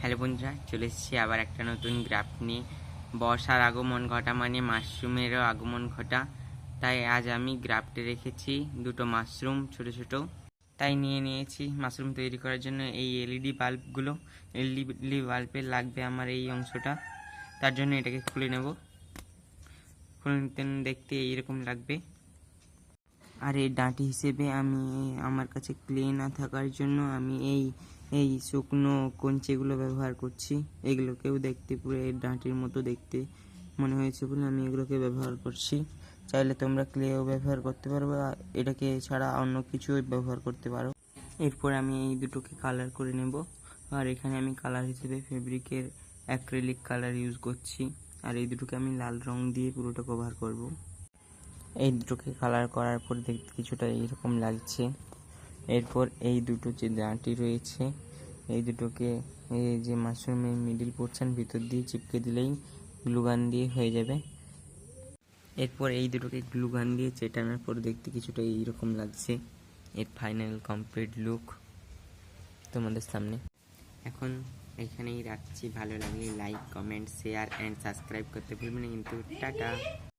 Hello বন্ধুরা, চলে এসেছি আবার একটা নতুন গ্রাফট নিয়ে। বর্ষার আগমন ঘটা মানে মাশরুমেরও আগমন ঘটা। তাই আজ আমি গ্রাফটে রেখেছি দুটো মাশরুম ছোট ছোট। তাই নিয়েছি মাশরুম তৈরি করার জন্য এই এলইডি বাল্বগুলো। এলইডি বাল্বে লাগবে আমার এই অংশটা, তার জন্য এটাকে খুলে নেব। খুলে নিতে দেখতে এইরকম লাগবে। আর এই ডাঁটি হিসেবে আমি আমার কাছে ক্লে না থাকার জন্য আমি এই শুকনো কঞ্চিগুলো ব্যবহার করছি। এগুলোকেও দেখতে পুরো এই ডাঁটির মতো দেখতে মনে হয়েছে বলে আমি এগুলোকে ব্যবহার করছি। চাইলে তোমরা ক্লেও ব্যবহার করতে পারো বা এটাকে ছাড়া অন্য কিছু ব্যবহার করতে পারো। এরপর আমি এই দুটোকে কালার করে নেব। আর এখানে আমি কালার হিসেবে ফেব্রিকের অ্যাক্রিলিক কালার ইউজ করছি। আর এই দুটোকে আমি লাল রং দিয়ে পুরোটা কভার করব। এই দুটোকে কালার করার পর দেখতে কিছুটা এইরকম লাগছে। এরপর এই দুটো যে ডাঁটি রয়েছে এই দুটোকে এই যে মাশরুমের মিডিল পোর্শন ভিতর দিয়ে চিপকে দিলেই গ্লুগান দিয়ে হয়ে যাবে। এরপর এই দুটোকে গ্লুগান দিয়ে চেটানোর পর দেখতে কিছুটা এইরকম লাগছে। এর ফাইনাল কমপ্লিট লুক তোমাদের সামনে। এখন এখানেই রাখছি। ভালো লাগলে like, comment, share and subscribe করতে ভুলবেন না কিন্তু। টাটা।